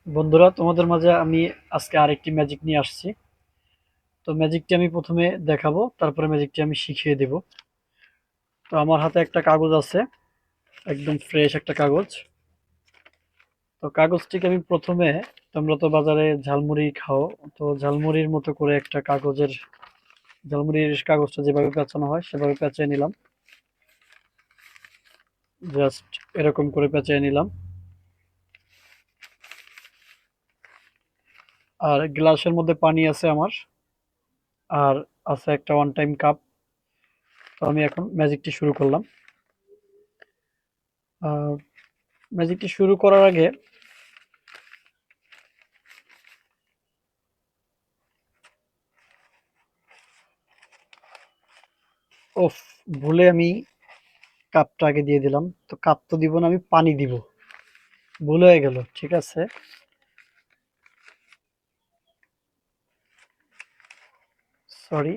বন্ধুরা, তোমাদের মাঝে আমি আজকে আরেকটি ম্যাজিক নিয়ে আসছি। তো ম্যাজিকটি আমি প্রথমে দেখাবো, তারপরে ম্যাজিকটি আমি শিখিয়ে দেব। তো আমার হাতে একটা কাগজ আছে, একদম ফ্রেশ একটা কাগজ। তো কাগজটিকে আমি প্রথমে, তোমরা তো বাজারে ঝালমুড়ি খাও, তো ঝালমুড়ির মতো করে একটা কাগজের, ঝালমুড়ির কাগজটা যেভাবে পেঁচানো হয় সেভাবে পেঁচিয়ে নিলাম। জাস্ট এরকম করে পেঁচিয়ে নিলাম। আর গ্লাসের মধ্যে পানি আছে আমার, আর আছে একটা ওয়ান টাইম কাপ। তো আমি এখন ম্যাজিকটি শুরু করলাম। আহ, ম্যাজিকটি শুরু করার আগে, ওফ, ভুলে আমি কাপটা আগে দিয়ে দিলাম। তো কাপ তো দিব না, আমি পানি দিব। ভুল হয়ে গেল, ঠিক আছে। সরি।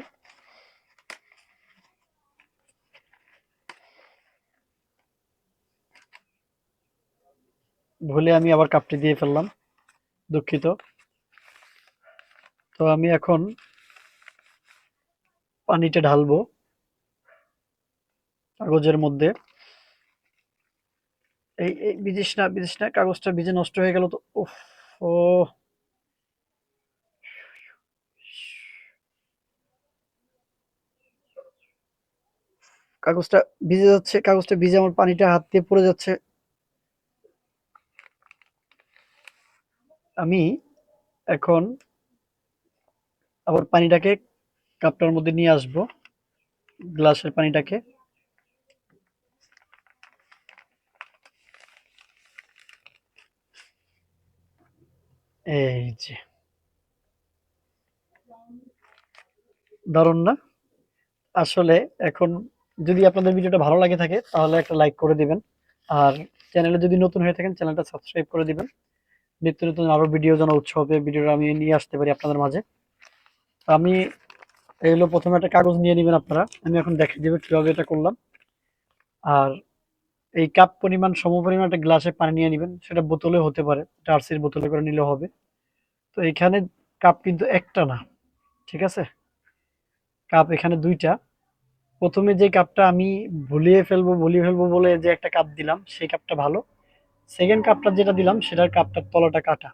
ভুলে আমি আবার কাপটি দিয়ে ফেললাম, দুঃখিত। তো আমি এখন পানিটা ঢালবো কাগজের মধ্যে। এই এই ভিজিস না, ভিজিস না, কাগজটা ভিজে নষ্ট হয়ে গেল তো। উফ। ও, কাগজটা ভিজে যাচ্ছে, কাগজটা ভিজে আমার পানিটা হাত দিয়ে পড়ে যাচ্ছে। আমি এখন আবার পানিটাকে কাপটার মধ্যে নিয়ে আসবো, গ্লাসের পানিটাকে। এই যে, দারুণ না? আসলে এখন, যদি আপনাদের ভিডিওটা ভালো লাগে থাকে তাহলে একটা লাইক করে দিবেন। আর চ্যানেলে যদি নতুন হয়ে থাকেন চ্যানেলটা সাবস্ক্রাইব করে দিবেন। নিত্য নতুন আরো ভিডিও যেন উৎসবে ভিডিওটা আমি নিয়ে আসতে পারি আপনাদের মাঝে। আমি, এগুলো প্রথমে একটা কাগজ নিয়ে নেবেন আপনারা, আমি এখন দেখিয়ে দেবো কিভাবে এটা করলাম। আর এই কাপ পরিমাণ সম পরিমাণ একটা গ্লাসে পানি নিয়ে নেবেন, সেটা বোতলে হতে পারে, টার্সির বোতলে করে নিলেও হবে। তো এখানে কাপ কিন্তু একটা না, ঠিক আছে, কাপ এখানে দুইটা। প্রথমে যে কাপটা আমি ভুলিয়ে ফেলবো বলে যে একটা কাপ দিলাম, সেই কাপটা ভালো। সেকেন্ড কাপটা যেটা দিলাম সেটার কাপটার তলাটা কাটা।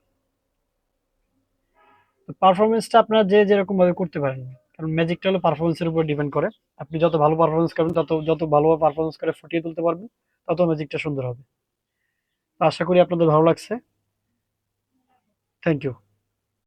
তো পারফরমেন্সটা আপনারা যে যেরকম ভাবে করতে পারেন, কারণ ম্যাজিকটা হলো পারফরমেন্সের উপর ডিপেন্ড করে। আপনি যত ভালো পারফরমেন্স করবেন, যত ভালোভাবে পারফরমেন্স করে ফুটিয়ে তুলতে পারবেন, তত ম্যাজিকটা সুন্দর হবে। তো আশা করি আপনাদের ভালো লাগছে। Thank you.